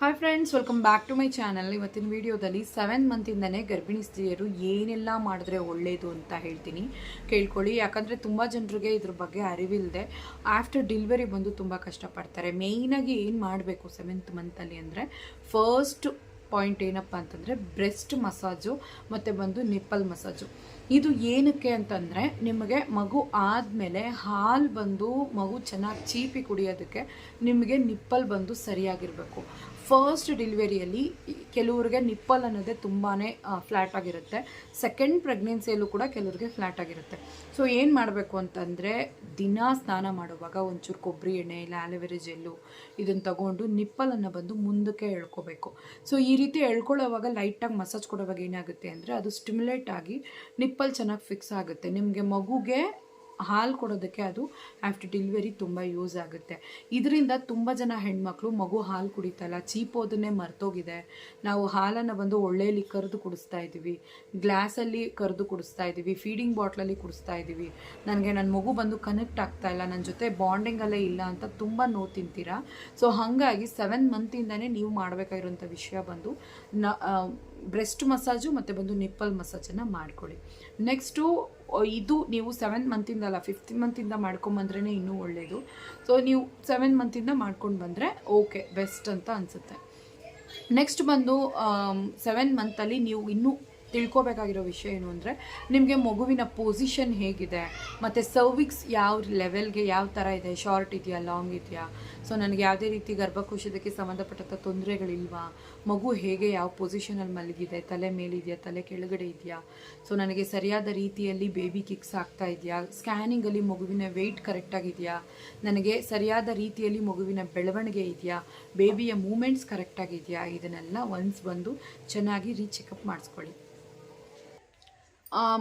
Hi friends, welcome back to my channel. ಇವತ್ತಿನ ವಿಡಿಯೋದಲ್ಲಿ 7 ಮಂತಿಂದನೇ ಗರ್ಭಿಣಿ ಸ್ತ್ರೀಯರು ಏನೆಲ್ಲ ಮಾಡಿದ್ರೆ ಒಳ್ಳೆಯದು ಅಂತ ಹೇಳ್ತೀನಿ, ಕೇಳ್ಕೊಳ್ಳಿ. ಯಾಕಂದರೆ ತುಂಬ ಜನರಿಗೆ ಇದ್ರ ಬಗ್ಗೆ ಅರಿವಿಲ್ಲದೆ ಆಫ್ಟರ್ ಡೆಲಿವರಿ ಬಂದು ತುಂಬ ಕಷ್ಟಪಡ್ತಾರೆ. ಮೇಯ್ನಾಗಿ ಏನು ಮಾಡಬೇಕು 7th ಮಂತಲ್ಲಿ ಅಂದರೆ, ಫಸ್ಟ್ ಪಾಯಿಂಟ್ ಏನಪ್ಪ ಅಂತಂದರೆ ಬ್ರೆಸ್ಟ್ ಮಸಾಜು ಮತ್ತು ಬಂದು ನಿಪ್ಪಲ್ ಮಸಾಜು. ಇದು ಏನಕ್ಕೆ ಅಂತಂದರೆ, ನಿಮಗೆ ಮಗು ಆದಮೇಲೆ ಹಾಲು ಬಂದು ಮಗು ಚೆನ್ನಾಗಿ ಚೀಪಿ ಕುಡಿಯೋದಕ್ಕೆ ನಿಮಗೆ ನಿಪ್ಪಲ್ ಬಂದು ಸರಿಯಾಗಿರಬೇಕು. ಫಸ್ಟ್ ಡೆಲಿವರಿಯಲ್ಲಿ ಕೆಲವ್ರಿಗೆ ನಿಪ್ಪಲ್ ಅನ್ನೋದೇ ತುಂಬಾ ಫ್ಲ್ಯಾಟ್ ಆಗಿರುತ್ತೆ. ಸೆಕೆಂಡ್ ಪ್ರೆಗ್ನೆನ್ಸಿಯಲ್ಲೂ ಕೂಡ ಕೆಲವ್ರಿಗೆ ಫ್ಲ್ಯಾಟ್ ಆಗಿರುತ್ತೆ. ಸೊ ಏನು ಮಾಡಬೇಕು ಅಂತಂದರೆ, ದಿನ ಸ್ನಾನ ಮಾಡುವಾಗ ಒಂಚೂರು ಕೊಬ್ಬರಿ ಎಣ್ಣೆ ಇಲ್ಲ ಆಲೋವೆರಾ ಜೆಲ್ಲು ಇದನ್ನು ತಗೊಂಡು ನಿಪ್ಪಲನ್ನು ಬಂದು ಮುಂದಕ್ಕೆ ಎಳ್ಕೋಬೇಕು. ಸೊ ಈ ರೀತಿ ಎಳ್ಕೊಳ್ಳೋವಾಗ ಲೈಟಾಗಿ ಮಸಾಜ್ ಕೊಡೋವಾಗ ಏನಾಗುತ್ತೆ ಅಂದರೆ, ಅದು ಸ್ಟಿಮ್ಯುಲೇಟ್ ಆಗಿ ನಿಪ್ಪಲ್ ಚೆನ್ನಾಗಿ ಫಿಕ್ಸ್ ಆಗುತ್ತೆ. ನಿಮಗೆ ಮಗುಗೆ ಹಾಲು ಕೊಡೋದಕ್ಕೆ ಅದು ಆಫ್ಟರ್ ಡೆಲಿವರಿ ತುಂಬ ಯೂಸ್ ಆಗುತ್ತೆ. ಇದರಿಂದ ತುಂಬ ಜನ ಹೆಣ್ಮಕ್ಳು ಮಗು ಹಾಲು ಕುಡಿತಲ್ಲ, ಚೀಪೋದನ್ನೇ ಮರ್ತೋಗಿದೆ. ನಾವು ಹಾಲನ್ನು ಬಂದು ಒಳ್ಳೆಯಲ್ಲಿ ಕರೆದು ಕುಡಿಸ್ತಾ ಇದ್ದೀವಿ, ಗ್ಲಾಸಲ್ಲಿ ಕರೆದು ಕುಡಿಸ್ತಾ ಇದ್ದೀವಿ, ಫೀಡಿಂಗ್ ಬಾಟ್ಲಲ್ಲಿ ಕುಡಿಸ್ತಾ ಇದ್ದೀವಿ. ನನಗೆ ನನ್ನ ಮಗು ಬಂದು ಕನೆಕ್ಟ್ ಆಗ್ತಾ ಇಲ್ಲ, ನನ್ನ ಜೊತೆ ಬಾಂಡಿಂಗಲ್ಲೇ ಇಲ್ಲ ಅಂತ ತುಂಬ ನೋವು ತಿಂತೀರಾ. ಸೊ ಹಾಗಾಗಿ 7 ಮಂತಿಂದನೇ ನೀವು ಮಾಡಬೇಕಾಗಿರೋಂಥ ವಿಷಯ ಬಂದು ಬ್ರೆಸ್ಟ್ ಮಸಾಜು ಮತ್ತು ಬಂದು ನಿಪ್ಪಲ್ ಮಸಾಜನ್ನು ಮಾಡ್ಕೊಳ್ಳಿ. ನೆಕ್ಸ್ಟು ಇದು ನೀವು 7 ಮಂತಿಂದಲ್ಲ 5th ಮಂತಿಂದ ಮಾಡ್ಕೊಂಬಂದ್ರೇ ಇನ್ನೂ ಒಳ್ಳೆಯದು. ಸೊ ನೀವು 7 ಮಂತಿಂದ ಮಾಡ್ಕೊಂಡು ಬಂದರೆ ಓಕೆ, ಬೆಸ್ಟ್ ಅಂತ ಅನಿಸುತ್ತೆ. ನೆಕ್ಸ್ಟ್ ಬಂದು 7 ಮಂತಲ್ಲಿ ನೀವು ಇನ್ನೂ ತಿಳ್ಕೊಬೇಕಾಗಿರೋ ವಿಷಯ ಏನು ಅಂದರೆ, ನಿಮಗೆ ಮಗುವಿನ ಪೊಸಿಷನ್ ಹೇಗಿದೆ ಮತ್ತು ಸರ್ವಿಕ್ಸ್ ಯಾವ ಲೆವೆಲ್ಗೆ ಯಾವ ಥರ ಇದೆ, ಶಾರ್ಟ್ ಇದೆಯಾ ಲಾಂಗ್ ಇದೆಯಾ, ಸೊ ನನಗೆ ಯಾವುದೇ ರೀತಿ ಗರ್ಭಕೋಶದಕ್ಕೆ ಸಂಬಂಧಪಟ್ಟಂಥ ತೊಂದರೆಗಳಿಲ್ವಾ, ಮಗು ಹೇಗೆ ಯಾವ ಪೊಸಿಷನಲ್ಲಿ ಮಲಗಿದೆ, ತಲೆ ಮೇಲಿದೆಯಾ ತಲೆ ಕೆಳಗಡೆ ಇದೆಯಾ, ಸೊ ನನಗೆ ಸರಿಯಾದ ರೀತಿಯಲ್ಲಿ ಬೇಬಿ ಕಿಕ್ಸ್ ಆಗ್ತಾ ಇದೆಯಾ, ಸ್ಕ್ಯಾನಿಂಗಲ್ಲಿ ಮಗುವಿನ ವೆಯ್ಟ್ ಕರೆಕ್ಟಾಗಿದೆಯಾ, ನನಗೆ ಸರಿಯಾದ ರೀತಿಯಲ್ಲಿ ಮಗುವಿನ ಬೆಳವಣಿಗೆ ಇದೆಯಾ, ಬೇಬಿಯ ಮೂಮೆಂಟ್ಸ್ ಕರೆಕ್ಟಾಗಿದೆಯಾ, ಇದನ್ನೆಲ್ಲ ಒನ್ಸ್ ಬಂದು ಚೆನ್ನಾಗಿ ರೀಚೆಕಪ್ ಮಾಡಿಸ್ಕೊಳ್ಳಿ.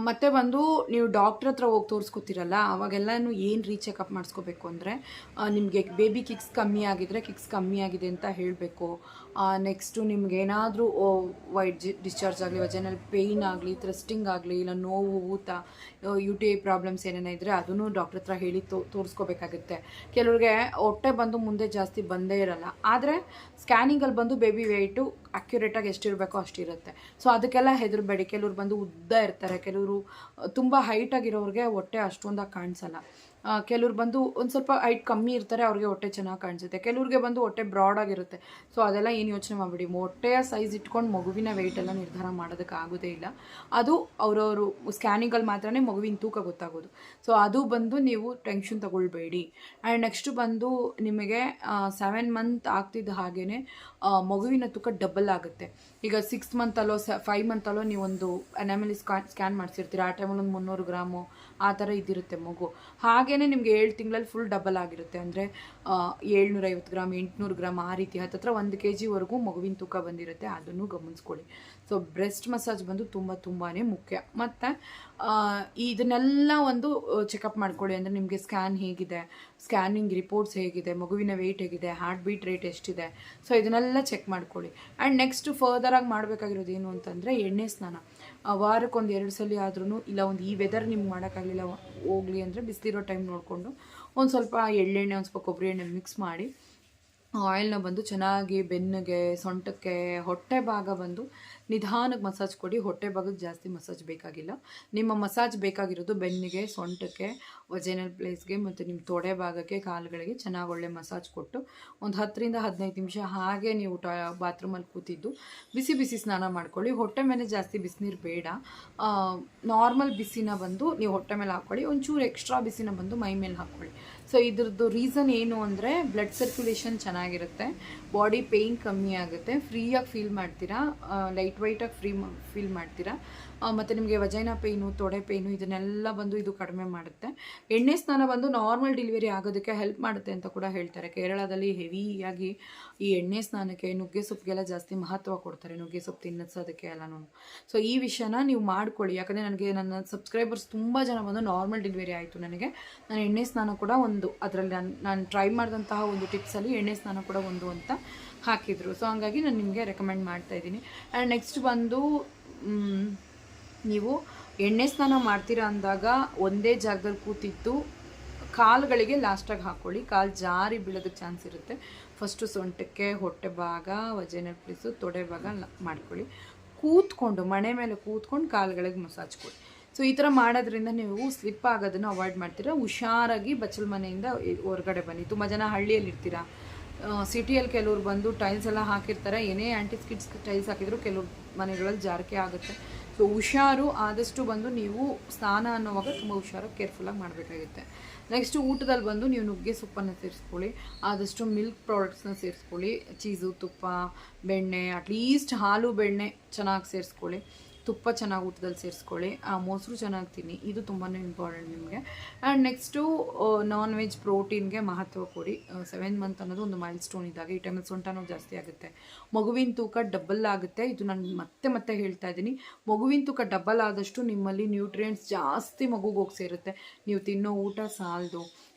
ಮತ್ತು ಬಂದು ನೀವು ಡಾಕ್ಟ್ರ್ ಹತ್ರ ಹೋಗಿ ತೋರಿಸ್ಕೊತೀರಲ್ಲ, ಅವಾಗೆಲ್ಲನೂ ಏನು ರೀಚೆಕಪ್ ಮಾಡಿಸ್ಕೋಬೇಕು ಅಂದರೆ, ನಿಮಗೆ ಬೇಬಿ ಕಿಕ್ಸ್ ಕಮ್ಮಿ ಆಗಿದ್ರೆ ಕಿಕ್ಸ್ ಕಮ್ಮಿ ಆಗಿದೆ ಅಂತ ಹೇಳಬೇಕು. ನೆಕ್ಸ್ಟು ನಿಮ್ಗೇನಾದರೂ ವೈಟ್ ಡಿಸ್ಚಾರ್ಜ್ ಆಗಲಿ, ವಜೆನಲ್ ಪೇಯ್ನ್ ಆಗಲಿ, ಥ್ರಸ್ಟಿಂಗ್ ಆಗಲಿ, ಇಲ್ಲ ನೋವು ಊತ UTI ಪ್ರಾಬ್ಲಮ್ಸ್ ಏನೇನೋ ಇದ್ದರೆ ಅದನ್ನು ಡಾಕ್ಟ್ರ್ ಹತ್ರ ಹೇಳಿ ತೋರಿಸ್ಕೋಬೇಕಾಗುತ್ತೆ. ಕೆಲವ್ರಿಗೆ ಹೊಟ್ಟೆ ಬಂದು ಮುಂದೆ ಜಾಸ್ತಿ ಬಂದೇ ಇರಲ್ಲ, ಆದರೆ ಸ್ಕ್ಯಾನಿಂಗಲ್ಲಿ ಬಂದು ಬೇಬಿ ವೆಯ್ಟು ಅಕ್ಯುರೇಟಾಗಿ ಎಷ್ಟಿರಬೇಕೋ ಅಷ್ಟಿರುತ್ತೆ. ಸೊ ಅದಕ್ಕೆಲ್ಲ ಹೆದರಬೇಡಿ. ಕೆಲವ್ರು ಬಂದು ಉದ್ದ ಇರ್ತಾರೆ, ಕೆಲವರು ತುಂಬ ಹೈಟಾಗಿರೋರಿಗೆ ಹೊಟ್ಟೆ ಅಷ್ಟೊಂದಾಗಿ ಕಾಣಿಸಲ್ಲ, ಕೆಲವ್ರು ಬಂದು ಒಂದು ಸ್ವಲ್ಪ ಹೈಟ್ ಕಮ್ಮಿ ಇರ್ತಾರೆ, ಅವ್ರಿಗೆ ಹೊಟ್ಟೆ ಚೆನ್ನಾಗಿ ಕಾಣಿಸುತ್ತೆ, ಕೆಲವ್ರಿಗೆ ಬಂದು ಹೊಟ್ಟೆ ಬ್ರಾಡಾಗಿರುತ್ತೆ. ಸೊ ಅದೆಲ್ಲ ಏನು ಯೋಚನೆ ಮಾಡಿಬಿಡಿ. ಹೊಟ್ಟೆಯ ಸೈಜ್ ಇಟ್ಕೊಂಡು ಮಗುವಿನ ವೆಯ್ಟೆಲ್ಲ ನಿರ್ಧಾರ ಮಾಡೋದಕ್ಕೆ ಆಗೋದೇ ಇಲ್ಲ. ಅದು ಅವರವರು ಸ್ಕ್ಯಾನಿಂಗಲ್ಲಿ ಮಾತ್ರ ಮಗುವಿನ ತೂಕ ಗೊತ್ತಾಗೋದು. ಸೊ ಅದು ಬಂದು ನೀವು ಟೆನ್ಷನ್ ತಗೊಳ್ಬೇಡಿ. ಆ್ಯಂಡ್ ನೆಕ್ಸ್ಟು ಬಂದು ನಿಮಗೆ 7 ಮಂತ್ ಆಗ್ತಿದ್ದ ಹಾಗೇ ಮಗುವಿನ ತೂಕ ಡಬಲ್ ಆಗುತ್ತೆ. ಈಗ 6 ಮಂತಲ್ಲೋ 5 ಮಂತಲ್ಲೋ ನೀವೊಂದು ಅನಾಮಲಿ ಸ್ಕ್ಯಾನ್ ಮಾಡಿಸಿರ್ತೀರ, ಆ ಟೈಮಲ್ಲಿ ಒಂದು 300 ಗ್ರಾಮು ಆ ಥರ ಇದ್ದಿರುತ್ತೆ ಮಗು. ಹಾಗೇ ನಿಮಗೆ 7 ತಿಂಗಳಲ್ಲಿ ಫುಲ್ ಡಬಲ್ ಆಗಿರುತ್ತೆ, ಅಂದರೆ 750 ಗ್ರಾಮ್ 800 ಗ್ರಾಮ್ ಆ ರೀತಿ ಹತ್ತತ್ರ 1 kgವರೆಗೂ ಮಗುವಿನ ತೂಕ ಬಂದಿರುತ್ತೆ. ಅದನ್ನು ಗಮನಿಸ್ಕೊಳ್ಳಿ. ಸೊ ಬ್ರೆಸ್ಟ್ ಮಸಾಜ್ ಬಂದು ತುಂಬಾ ಮುಖ್ಯ. ಮತ್ತು ಇದನ್ನೆಲ್ಲ ಒಂದು ಚೆಕಪ್ ಮಾಡ್ಕೊಳ್ಳಿ. ಅಂದರೆ ನಿಮಗೆ ಸ್ಕ್ಯಾನ್ ಹೇಗಿದೆ, ಸ್ಕ್ಯಾನಿಂಗ್ ರಿಪೋರ್ಟ್ಸ್ ಹೇಗಿದೆ, ಮಗುವಿನ ವೆಯ್ಟ್ ಹೇಗಿದೆ, ಹಾರ್ಟ್ ಬೀಟ್ ರೇಟ್ ಎಷ್ಟಿದೆ, ಸೊ ಇದನ್ನೆಲ್ಲ ಚೆಕ್ ಮಾಡ್ಕೊಳ್ಳಿ. ಆ್ಯಂಡ್ ನೆಕ್ಸ್ಟ್ ಫರ್ದರಾಗಿ ಮಾಡಬೇಕಾಗಿರೋದು ಏನು ಅಂತಂದರೆ, ಎಣ್ಣೆ ಸ್ನಾನ ವಾರಕ್ಕೊಂದು 2 ಸಲ ಆದ್ರೂ, ಇಲ್ಲ ಒಂದು ಈ ವೆದರ್ ನಿಮ್ಗೆ ಮಾಡೋಕ್ಕಾಗಲಿಲ್ಲ ಹೋಗಲಿ ಅಂದರೆ ಬಿಸಿಲಿರೋ ಟೈಮ್ ನೋಡಿಕೊಂಡು ಒಂದು ಸ್ವಲ್ಪ ಎಳ್ಳೆಣ್ಣೆ ಒಂದು ಸ್ವಲ್ಪ ಕೊಬ್ಬರಿ ಎಣ್ಣೆ ಮಿಕ್ಸ್ ಮಾಡಿ ಆಯಿಲ್ನ ಬಂದು ಚೆನ್ನಾಗಿ ಬೆನ್ನಿಗೆ, ಸೊಂಟಕ್ಕೆ, ಹೊಟ್ಟೆ ಭಾಗ ಬಂದು ನಿಧಾನಕ್ಕೆ ಮಸಾಜ್ ಕೊಡಿ. ಹೊಟ್ಟೆ ಭಾಗಕ್ಕೆ ಜಾಸ್ತಿ ಮಸಾಜ್ ಬೇಕಾಗಿಲ್ಲ. ನಿಮ್ಮ ಮಸಾಜ್ ಬೇಕಾಗಿರೋದು ಬೆನ್ನಿಗೆ, ಸೊಂಟಕ್ಕೆ, ವಜೆನಲ್ ಪ್ಲೇಸ್ಗೆ ಮತ್ತು ನಿಮ್ಮ ತೊಡೆ ಭಾಗಕ್ಕೆ, ಕಾಲುಗಳಿಗೆ ಚೆನ್ನಾಗಿ ಒಳ್ಳೆ ಮಸಾಜ್ ಕೊಟ್ಟು ಒಂದು 10 ರಿಂದ 15 ನಿಮಿಷ ಹಾಗೆ ನೀವು ಬಾತ್ರೂಮಲ್ಲಿ ಕೂತಿದ್ದು ಬಿಸಿ ಬಿಸಿ ಸ್ನಾನ ಮಾಡ್ಕೊಳ್ಳಿ. ಹೊಟ್ಟೆ ಮೇಲೆ ಜಾಸ್ತಿ ಬಿಸಿನೀರು ಬೇಡ, ನಾರ್ಮಲ್ ಬಿಸಿನ ಬಂದು ನೀವು ಹೊಟ್ಟೆ ಮೇಲೆ ಹಾಕ್ಕೊಳ್ಳಿ. ಒಂಚೂರು ಎಕ್ಸ್ಟ್ರಾ ಬಿಸಿನ ಬಂದು ಮೈ ಮೇಲೆ ಹಾಕ್ಕೊಳ್ಳಿ. ಸೊ ಇದ್ರದ್ದು ರೀಸನ್ ಏನು ಅಂದರೆ, ಬ್ಲಡ್ ಸರ್ಕ್ಯುಲೇಷನ್ ಚೆನ್ನಾಗಿರುತ್ತೆ, ಬಾಡಿ ಪೇಯ್ನ್ ಕಮ್ಮಿ ಆಗುತ್ತೆ, ಫ್ರೀಯಾಗಿ ಫೀಲ್ ಮಾಡ್ತೀರಾ, ಲೈಟ್ ವೈಟಾಗಿ ಫೀಲ್ ಮಾಡ್ತೀರಾ, ಮತ್ತು ನಿಮಗೆ ವಜೈನಾ ಪೇಯ್ನು, ತೊಡೆ ಪೇಯ್ನು ಇದನ್ನೆಲ್ಲ ಬಂದು ಇದು ಕಡಿಮೆ ಮಾಡುತ್ತೆ. ಎಣ್ಣೆ ಸ್ನಾನ ಬಂದು ನಾರ್ಮಲ್ ಡೆಲಿವರಿ ಆಗೋದಕ್ಕೆ ಹೆಲ್ಪ್ ಮಾಡುತ್ತೆ ಅಂತ ಕೂಡ ಹೇಳ್ತಾರೆ. ಕೇರಳದಲ್ಲಿ ಹೆವಿಯಾಗಿ ಈ ಎಣ್ಣೆ ಸ್ನಾನಕ್ಕೆ ನುಗ್ಗೆ ಸೊಪ್ಪಿಗೆಲ್ಲ ಜಾಸ್ತಿ ಮಹತ್ವ ಕೊಡ್ತಾರೆ, ನುಗ್ಗೆ ಸೊಪ್ಪು ತಿನ್ನಿಸೋದಕ್ಕೆ ಎಲ್ಲನೂ. ಸೊ ಈ ವಿಷಯನ ನೀವು ಮಾಡ್ಕೊಳ್ಳಿ. ಯಾಕಂದರೆ ನನಗೆ ನನ್ನ ಸಬ್ಸ್ಕ್ರೈಬರ್ಸ್ ತುಂಬ ಜನ ಬಂದು ನಾರ್ಮಲ್ ಡೆಲಿವರಿ ಆಯಿತು, ನನಗೆ ನಾನು ಎಣ್ಣೆ ಸ್ನಾನ ಕೂಡ ಒಂದು ಅದರಲ್ಲಿ ನಾನು ಟ್ರೈ ಮಾಡಿದಂತಹ ಒಂದು ಟಿಪ್ಸಲ್ಲಿ ಎಣ್ಣೆ ಸ್ನಾನ ಕೂಡ ಒಂದು ಅಂತ ಹಾಕಿದರು. ಸೊ ಹಾಗಾಗಿ ನಾನು ನಿಮಗೆ ರೆಕಮೆಂಡ್ ಮಾಡ್ತಾಯಿದ್ದೀನಿ. ಆ್ಯಂಡ್ ನೆಕ್ಸ್ಟ್ ಬಂದು ನೀವು ಎಣ್ಣೆ ಸ್ನಾನ ಮಾಡ್ತೀರಾ ಅಂದಾಗ ಒಂದೇ ಜಾಗದಲ್ಲಿ ಕೂತಿದ್ದು ಕಾಲುಗಳಿಗೆ ಲಾಸ್ಟಾಗಿ ಹಾಕ್ಕೊಳ್ಳಿ. ಕಾಲು ಜಾರಿ ಬೀಳೋದಕ್ಕೆ ಚಾನ್ಸ್ ಇರುತ್ತೆ. ಫಸ್ಟು ಸೊಂಟಕ್ಕೆ ಹೊಟ್ಟೆ ಭಾಗ, ವಜೈನಲ್ ಪ್ಲೇಸು, ತೊಡೆ ಭಾಗ ಮಾಡ್ಕೊಳ್ಳಿ. ಕೂತ್ಕೊಂಡು ಮಣೆ ಮೇಲೆ ಕೂತ್ಕೊಂಡು ಕಾಲುಗಳಿಗೆ ಮಸಾಜ್ ಕೊಡಿ. ಸೊ ಈ ಥರ ಮಾಡೋದ್ರಿಂದ ನೀವು ಸ್ಲಿಪ್ ಆಗೋದನ್ನು ಅವಾಯ್ಡ್ ಮಾಡ್ತೀರಾ. ಹುಷಾರಾಗಿ ಬಚ್ಚಲ ಮನೆಯಿಂದ ಹೊರಗಡೆ ಬನ್ನಿ. ತುಂಬ ಜನ ಹಳ್ಳಿಯಲ್ಲಿ ಇರ್ತೀರಾ, ಸಿಟಿಯಲ್ಲಿ ಕೆಲವ್ರು ಬಂದು ಟೈಲ್ಸ್ ಎಲ್ಲ ಹಾಕಿರ್ತಾರೆ. ಏನೇ ಆ್ಯಂಟಿಸ್ಕಿಡ್ಸ್ ಟೈಲ್ಸ್ ಹಾಕಿದ್ರು ಕೆಲವ್ರು ಮನೆಗಳಲ್ಲಿ ಜಾರಿಕೆ ಆಗುತ್ತೆ. ಸೊ ಹುಷಾರು, ಆದಷ್ಟು ಬಂದು ನೀವು ಸ್ನಾನ ಅನ್ನೋವಾಗ ತುಂಬ ಹುಷಾರಾಗಿ ಕೇರ್ಫುಲ್ಲಾಗಿ ಮಾಡಬೇಕಾಗುತ್ತೆ. ನೆಕ್ಸ್ಟು ಊಟದಲ್ಲಿ ಬಂದು ನೀವು ನುಗ್ಗೆ ಸೊಪ್ಪನ್ನು ಸೇರಿಸ್ಕೊಳ್ಳಿ, ಆದಷ್ಟು ಮಿಲ್ಕ್ ಪ್ರಾಡಕ್ಟ್ಸ್ನ ಸೇರಿಸ್ಕೊಳ್ಳಿ. ಚೀಸು, ತುಪ್ಪ, ಬೆಣ್ಣೆ, ಅಟ್ಲೀಸ್ಟ್ ಹಾಲು ಬೆಣ್ಣೆ ಚೆನ್ನಾಗಿ ಸೇರಿಸ್ಕೊಳ್ಳಿ. ತುಪ್ಪ ಚೆನ್ನಾಗಿ ಊಟದಲ್ಲಿ ಸೇರಿಸ್ಕೊಳ್ಳಿ. ಮೊಸರು ಚೆನ್ನಾಗಿ ತಿನ್ನಿ, ಇದು ತುಂಬಾ ಇಂಪಾರ್ಟೆಂಟ್ ನಿಮಗೆ. ಆ್ಯಂಡ್ ನೆಕ್ಸ್ಟು ನಾನ್ ವೆಜ್ ಪ್ರೋಟೀನ್ಗೆ ಮಹತ್ವ ಕೊಡಿ. 7th ಮಂತ್ ಅನ್ನೋದು ಒಂದು ಮೈಲ್ ಸ್ಟೋನ್ ಇದ್ದಾಗ ಈ ಟೈಮಲ್ಲಿ ಸೊಂಟ ನೋವು ಜಾಸ್ತಿ ಆಗುತ್ತೆ, ಮಗುವಿನ ತೂಕ ಡಬಲ್ ಆಗುತ್ತೆ. ಇದು ನಾನು ಮತ್ತೆ ಹೇಳ್ತಾ ಇದ್ದೀನಿ, ಮಗುವಿನ ತೂಕ ಡಬಲ್ ಆದಷ್ಟು ನಿಮ್ಮಲ್ಲಿ ನ್ಯೂಟ್ರಿಯೆಂಟ್ಸ್ ಜಾಸ್ತಿ ಮಗುಗೆ ಹೋಗಿ ಸೇರುತ್ತೆ. ನೀವು ತಿನ್ನೋ ಊಟ ಸಾಲದು,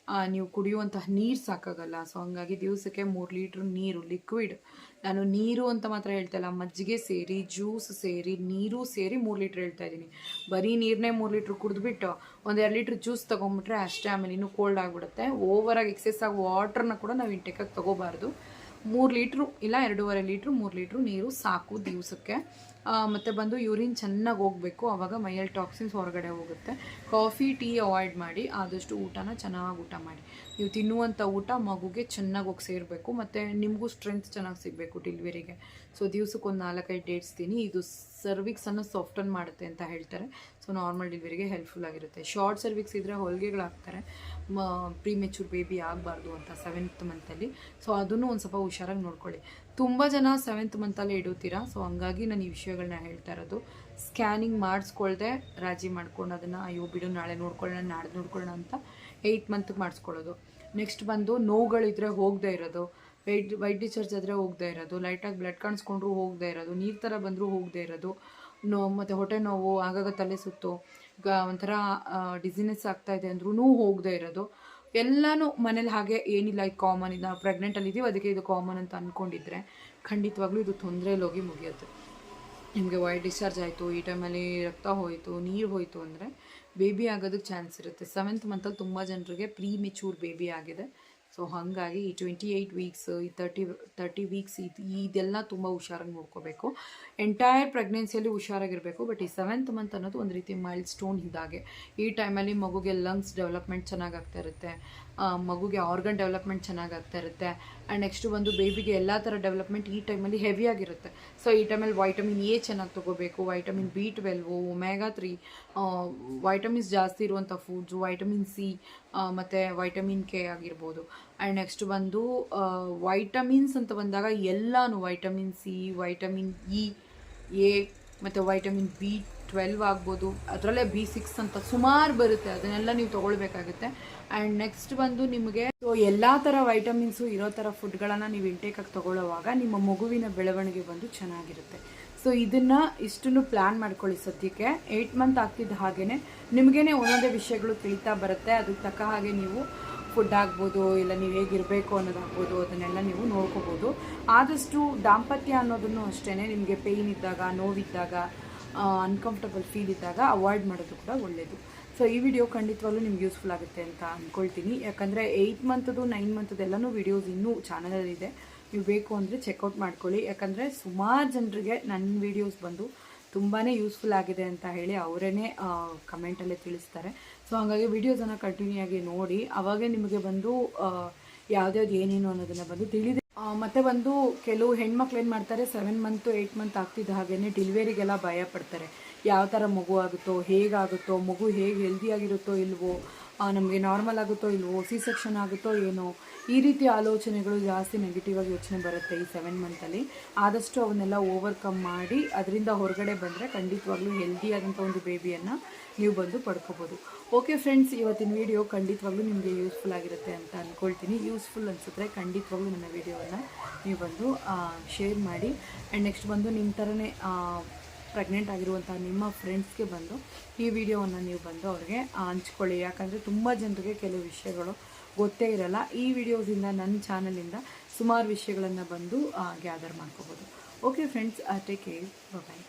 ನೀವು ಕುಡಿಯುವಂತಹ ನೀರು ಸಾಕಾಗಲ್ಲ. ಸೊ ಹಂಗಾಗಿ ದಿವಸಕ್ಕೆ 3 ಲೀಟ್ರ್ ನೀರು, ಲಿಕ್ವಿಡ್, ನಾನು ನೀರು ಅಂತ ಮಾತ್ರ ಹೇಳ್ತಾ ಇಲ್ಲ, ಮಜ್ಜಿಗೆ ಸೇರಿ, ಜ್ಯೂಸ್ ಸೇರಿ, ನೀರು ಸೇರಿ 3 ಲೀಟ್ರ್ ಹೇಳ್ತಾ ಇದ್ದೀನಿ. ಬರೀ ನೀರನ್ನೇ 3 ಲೀಟ್ರ್ ಕುಡಿದ್ಬಿಟ್ಟು 1-2 ಲೀಟ್ರ್ ಜ್ಯೂಸ್ ತೊಗೊಂಬಿಟ್ರೆ ಅಷ್ಟೇ, ಆಮೇಲೆ ಇನ್ನೂ ಕೋಲ್ಡ್ ಆಗಿಬಿಡುತ್ತೆ. ಓವರಾಗಿ ಎಕ್ಸೆಸ್ ಆಗಿ ವಾಟ್ರನ್ನ ಕೂಡ ನಾವು ಇಂಟೇಕಾಗಿ ತೊಗೋಬಾರ್ದು. 3 ಲೀಟ್ರು ಇಲ್ಲ 2.5 ಲೀಟ್ರು 3 ಲೀಟ್ರು ನೀರು ಸಾಕು ದಿವಸಕ್ಕೆ. ಮತ್ತು ಬಂದು ಯೂರಿನ್ ಚೆನ್ನಾಗಿ ಹೋಗಬೇಕು, ಆವಾಗ ಮೈಯಲ್ಲಿ ಟಾಕ್ಸಿನ್ಸ್ ಹೊರಗಡೆ ಹೋಗುತ್ತೆ. ಕಾಫಿ, ಟೀ ಅವಾಯ್ಡ್ ಮಾಡಿ, ಆದಷ್ಟು ಊಟನ ಚೆನ್ನಾಗಿ ಊಟ ಮಾಡಿ. ನೀವು ತಿನ್ನುವಂಥ ಊಟ ಮಗುಗೆ ಚೆನ್ನಾಗಿ ಹೋಗಿ ಸೇರಬೇಕು, ಮತ್ತು ನಿಮಗೂ ಸ್ಟ್ರೆಂತ್ ಚೆನ್ನಾಗಿ ಸಿಗಬೇಕು ಡೆಲಿವರಿಗೆ. ಸೊ ದಿವ್ಸಕ್ಕೆ ಒಂದು 4-5 ಡೇಟ್ಸ್ ತಿನ್ನಿ. ಇದು ಸರ್ವಿಕ್ಸನ್ನು ಸಾಫ್ಟನ್ ಮಾಡುತ್ತೆ ಅಂತ ಹೇಳ್ತಾರೆ. ಸೊ ನಾರ್ಮಲ್ ಡೆಲಿವರಿಗೆ ಹೆಲ್ಪ್ಫುಲ್ ಆಗಿರುತ್ತೆ. ಶಾರ್ಟ್ ಸರ್ವಿಕ್ಸ್ ಇದ್ದರೆ ಹೊಲಿಗೆಗಳಾಗ್ತಾರೆ, ಪ್ರೀಮೆಚೂರ್ ಬೇಬಿ ಆಗಬಾರ್ದು ಅಂತ 7th ಮಂತಲ್ಲಿ. ಸೊ ಅದನ್ನು ಒಂದು ಸ್ವಲ್ಪ ಹುಷಾರಾಗಿ ನೋಡ್ಕೊಳ್ಳಿ. ತುಂಬ ಜನ 7th ಮಂತಲ್ಲೇ ಇಡುತ್ತೀರಾ. ಸೊ ಹಂಗಾಗಿ ನಾನು ಈ ವಿಷಯಗಳನ್ನ ಹೇಳ್ತಾ ಇರೋದು. ಸ್ಕ್ಯಾನಿಂಗ್ ಮಾಡಿಸ್ಕೊಳ್ದೆ ರಾಜಿ ಮಾಡ್ಕೊಂಡು ಅದನ್ನು ಅಯ್ಯೋ ಬಿಡು ನಾಳೆ ನೋಡ್ಕೊಳ್ಳೋಣ, ನಾಳೆ ನೋಡ್ಕೊಳ್ಳೋಣ ಅಂತ 8th ಮಂತ್ಗೆ ಮಾಡಿಸ್ಕೊಳ್ಳೋದು. ನೆಕ್ಸ್ಟ್ ಬಂದು ನೋವುಗಳಿದ್ರೆ ಹೋಗದೇ ಇರೋದು, ವೈಟ್ ಡಿಸ್ಚಾರ್ಜ್ ಆದರೆ ಹೋಗದೇ ಇರೋದು, ಲೈಟಾಗಿ ಬ್ಲಡ್ ಕಾಣಿಸ್ಕೊಂಡ್ರೂ ಹೋಗದೇ ಇರೋದು, ನೀರು ಥರ ಬಂದರೂ ಹೋಗದೇ ಇರೋದು, ಮತ್ತು ಹೊಟ್ಟೆ ನೋವು, ಆಗಾಗ ತಲೆ ಸುತ್ತು, ಒಂಥರ ಡಿಸಿನೆಸ್ ಆಗ್ತಾಯಿದೆ ಅಂದ್ರೂ ಹೋಗದೇ ಇರೋದು, ಎಲ್ಲನೂ ಮನೇಲಿ ಹಾಗೆ ಏನಿಲ್ಲ, ಇದು ಕಾಮನ್, ಇದು ನಾವು ಪ್ರೆಗ್ನೆಂಟಲ್ಲಿದ್ದೀವಿ ಅದಕ್ಕೆ ಇದು ಕಾಮನ್ ಅಂತ ಅಂದ್ಕೊಂಡಿದ್ರೆ ಖಂಡಿತವಾಗ್ಲೂ ಇದು ತೊಂದರೆಯಲ್ಲಿ ಹೋಗಿ ಮುಗಿಯುತ್ತೆ. ನಿಮಗೆ ವೈಟ್ ಡಿಸ್ಚಾರ್ಜ್ ಆಯಿತು, ಈ ಟೈಮಲ್ಲಿ ರಕ್ತ ಹೋಯಿತು, ನೀರು ಹೋಯಿತು ಅಂದರೆ ಬೇಬಿ ಆಗೋದಕ್ಕೆ ಚಾನ್ಸ್ ಇರುತ್ತೆ. 7th ಮಂತಲ್ಲಿ ತುಂಬ ಜನರಿಗೆ ಪ್ರೀಮೆಚೂರ್ ಬೇಬಿ ಆಗಿದೆ. ಸೊ ಹಾಗಾಗಿ ಈ 28 ವೀಕ್ಸ್, ಈ 30 ವೀಕ್ಸ್ ಇದೆಲ್ಲ ತುಂಬ ಹುಷಾರಾಗಿ ನೋಡ್ಕೋಬೇಕು. ಎಂಟೈರ್ ಪ್ರೆಗ್ನೆನ್ಸಿಯಲ್ಲಿ ಹುಷಾರಾಗಿರಬೇಕು. ಬಟ್ ಈ 7th ಮಂತ್ ಅನ್ನೋದು ಒಂದು ರೀತಿ ಮೈಲ್ ಸ್ಟೋನ್ ಇದ್ದಾಗೆ. ಈ ಟೈಮಲ್ಲಿ ಮಗುಗೆ ಲಂಗ್ಸ್ ಡೆವಲಪ್ಮೆಂಟ್ ಚೆನ್ನಾಗಾಗ್ತಾ ಇರುತ್ತೆ, ಮಗುಗೆ ಆರ್ಗನ್ ಡೆವಲಪ್ಮೆಂಟ್ ಚೆನ್ನಾಗಾಗ್ತಾ ಇರುತ್ತೆ. ಆ್ಯಂಡ್ ನೆಕ್ಸ್ಟು ಬಂದು ಬೇಬಿಗೆ ಎಲ್ಲ ಥರ ಡೆವಲಪ್ಮೆಂಟ್ ಈ ಟೈಮಲ್ಲಿ ಹೆವಿಯಾಗಿರುತ್ತೆ. ಸೊ ಈ ಟೈಮಲ್ಲಿ ವೈಟಮಿನ್ ಎ ಚೆನ್ನಾಗಿ ತೊಗೋಬೇಕು, ವೈಟಮಿನ್ B12, ಒಮೆಗಾ 3, ವೈಟಮಿನ್ಸ್ ಜಾಸ್ತಿ ಇರುವಂಥ ಫುಡ್ಸು, ವೈಟಮಿನ್ ಸಿ ಮತ್ತು ವೈಟಮಿನ್ ಕೆ ಆಗಿರ್ಬೋದು. ಆ್ಯಂಡ್ ನೆಕ್ಸ್ಟ್ ಬಂದು ವೈಟಮಿನ್ಸ್ ಅಂತ ಬಂದಾಗ ಎಲ್ಲನೂ ವೈಟಮಿನ್ ಸಿ, ವೈಟಮಿನ್ ಎ ಮತ್ತು ವೈಟಮಿನ್ B12 ಆಗ್ಬೋದು, ಅದರಲ್ಲೇ B6 ಅಂತ ಸುಮಾರು ಬರುತ್ತೆ, ಅದನ್ನೆಲ್ಲ ನೀವು ತೊಗೊಳ್ಬೇಕಾಗುತ್ತೆ. ಆ್ಯಂಡ್ ನೆಕ್ಸ್ಟ್ ಬಂದು ನಿಮಗೆ ಸೊ ಎಲ್ಲ ಥರ ವೈಟಮಿನ್ಸು ಇರೋ ಥರ ಫುಡ್ಗಳನ್ನು ನೀವು ಇಂಟೇಕಾಗಿ ತೊಗೊಳ್ಳೋವಾಗ ನಿಮ್ಮ ಮಗುವಿನ ಬೆಳವಣಿಗೆ ಬಂದು ಚೆನ್ನಾಗಿರುತ್ತೆ. ಸೊ ಇದನ್ನು ಇಷ್ಟನ್ನು ಪ್ಲ್ಯಾನ್ ಮಾಡ್ಕೊಳ್ಳಿ. ಸದ್ಯಕ್ಕೆ 8 ಮಂತ್ ಆಗ್ತಿದ್ದ ಹಾಗೇ ನಿಮಗೇ ಒಂದೊಂದೇ ವಿಷಯಗಳು ತಿಳಿತಾ ಬರುತ್ತೆ. ಅದಕ್ಕೆ ತಕ್ಕ ಹಾಗೆ ನೀವು ಫುಡ್ ಆಗ್ಬೋದು, ಇಲ್ಲ ನೀವು ಹೇಗಿರಬೇಕು ಅನ್ನೋದಾಗ್ಬೋದು, ಅದನ್ನೆಲ್ಲ ನೀವು ನೋಡ್ಕೋಬೋದು. ಆದಷ್ಟು ದಾಂಪತ್ಯ ಅನ್ನೋದನ್ನು ಅಷ್ಟೇ, ನಿಮಗೆ ಪೇಯ್ನ್ ಇದ್ದಾಗ, ನೋವಿದ್ದಾಗ, ಅನ್ಕಂಫರ್ಟಬಲ್ ಫೀಲ್ ಇದ್ದಾಗ ಅವಾಯ್ಡ್ ಮಾಡೋದು ಕೂಡ ಒಳ್ಳೆಯದು. ಸೊ ಈ ವಿಡಿಯೋ ಖಂಡಿತವಾಗ್ಲೂ ನಿಮ್ಗೆ ಯೂಸ್ಫುಲ್ ಆಗುತ್ತೆ ಅಂತ ಅಂದ್ಕೊಳ್ತೀನಿ. ಯಾಕಂದರೆ 8 ಮಂತದ್ದು 9 ಮಂತದ್ದು ಎಲ್ಲನೂ ವಿಡಿಯೋಸ್ ಇನ್ನೂ ಚಾನಲಲ್ಲಿದೆ, ನೀವು ಬೇಕು ಅಂದರೆ ಚೆಕ್ಔಟ್ ಮಾಡ್ಕೊಳ್ಳಿ. ಯಾಕಂದರೆ ಸುಮಾರು ಜನರಿಗೆ ನನ್ನ ವೀಡಿಯೋಸ್ ಬಂದು ತುಂಬಾ ಯೂಸ್ಫುಲ್ ಆಗಿದೆ ಅಂತ ಹೇಳಿ ಅವರೇ ಕಮೆಂಟಲ್ಲೇ ತಿಳಿಸ್ತಾರೆ. ಸೊ ಹಾಗಾಗಿ ವೀಡಿಯೋಸನ್ನು ಕಂಟಿನ್ಯೂ ಆಗಿ ನೋಡಿ, ಆವಾಗೇ ನಿಮಗೆ ಬಂದು ಯಾವ್ದ್ಯಾವ್ದು ಏನೇನು ಅನ್ನೋದನ್ನು ಬಂದು ತಿಳಿದೆ. ಮತ್ತು ಬಂದು ಕೆಲವು ಹೆಣ್ಮಕ್ಳು ಏನು ಮಾಡ್ತಾರೆ, 7 ಮಂತು 8 ಮಂತ್ ಆಗ್ತಿದ್ದ ಹಾಗೇ ಡೆಲಿವರಿಗೆಲ್ಲ ಭಯ ಪಡ್ತಾರೆ. ಯಾವ ಥರ ಮಗು ಆಗುತ್ತೋ, ಹೇಗಾಗುತ್ತೋ, ಮಗು ಹೇಗೆ ಹೆಲ್ದಿಯಾಗಿರುತ್ತೋ ಇಲ್ವೋ, ನಮಗೆ ನಾರ್ಮಲ್ ಆಗುತ್ತೋ ಇಲ್ವೋ, ಸಿ ಸೆಕ್ಷನ್ ಆಗುತ್ತೋ ಏನೋ, ಈ ರೀತಿ ಆಲೋಚನೆಗಳು ಜಾಸ್ತಿ ನೆಗೆಟಿವ್ ಆಗಿ ಯೋಚನೆ ಬರುತ್ತೆ ಈ 7 ಮಂತಲ್ಲಿ. ಆದಷ್ಟು ಅವನ್ನೆಲ್ಲ ಓವರ್ಕಮ್ ಮಾಡಿ ಅದರಿಂದ ಹೊರಗಡೆ ಬಂದರೆ ಖಂಡಿತವಾಗ್ಲೂ ಹೆಲ್ದಿಯಾದಂಥ ಒಂದು ಬೇಬಿಯನ್ನು ನೀವು ಬಂದು ಪಡ್ಕೋಬೋದು. ಓಕೆ ಫ್ರೆಂಡ್ಸ್, ಇವತ್ತಿನ ವೀಡಿಯೋ ಖಂಡಿತವಾಗ್ಲೂ ನಿಮಗೆ ಯೂಸ್ಫುಲ್ ಆಗಿರುತ್ತೆ ಅಂತ ಅಂದ್ಕೊಳ್ತೀನಿ. ಯೂಸ್ಫುಲ್ ಅನಿಸಿದ್ರೆ ಖಂಡಿತವಾಗ್ಲೂ ನನ್ನ ವೀಡಿಯೋವನ್ನು ನೀವು ಬಂದು ಶೇರ್ ಮಾಡಿ. ಆ್ಯಂಡ್ ನೆಕ್ಸ್ಟ್ ಬಂದು ನಿಮ್ಮ ಥರನೇ ಪ್ರೆಗ್ನೆಂಟ್ ಆಗಿರುವಂಥ ನಿಮ್ಮ ಫ್ರೆಂಡ್ಸ್ಗೆ ಬಂದು ಈ ವಿಡಿಯೋವನ್ನು ನೀವು ಬಂದು ಅವ್ರಿಗೆ ಹಂಚ್ಕೊಳ್ಳಿ. ಯಾಕಂದರೆ ತುಂಬ ಜನರಿಗೆ ಕೆಲವು ವಿಷಯಗಳು ಗೊತ್ತೇ ಇರಲ್ಲ. ಈ ವಿಡಿಯೋಸಿಂದ ನನ್ನ ಚಾನಲಿಂದ ಸುಮಾರು ವಿಷಯಗಳನ್ನು ಬಂದು ಗ್ಯಾದರ್ ಮಾಡ್ಕೋಬೋದು. ಓಕೆ ಫ್ರೆಂಡ್ಸ್, ಟೇಕ್ ಕೇರ್, ಬಾಯ್.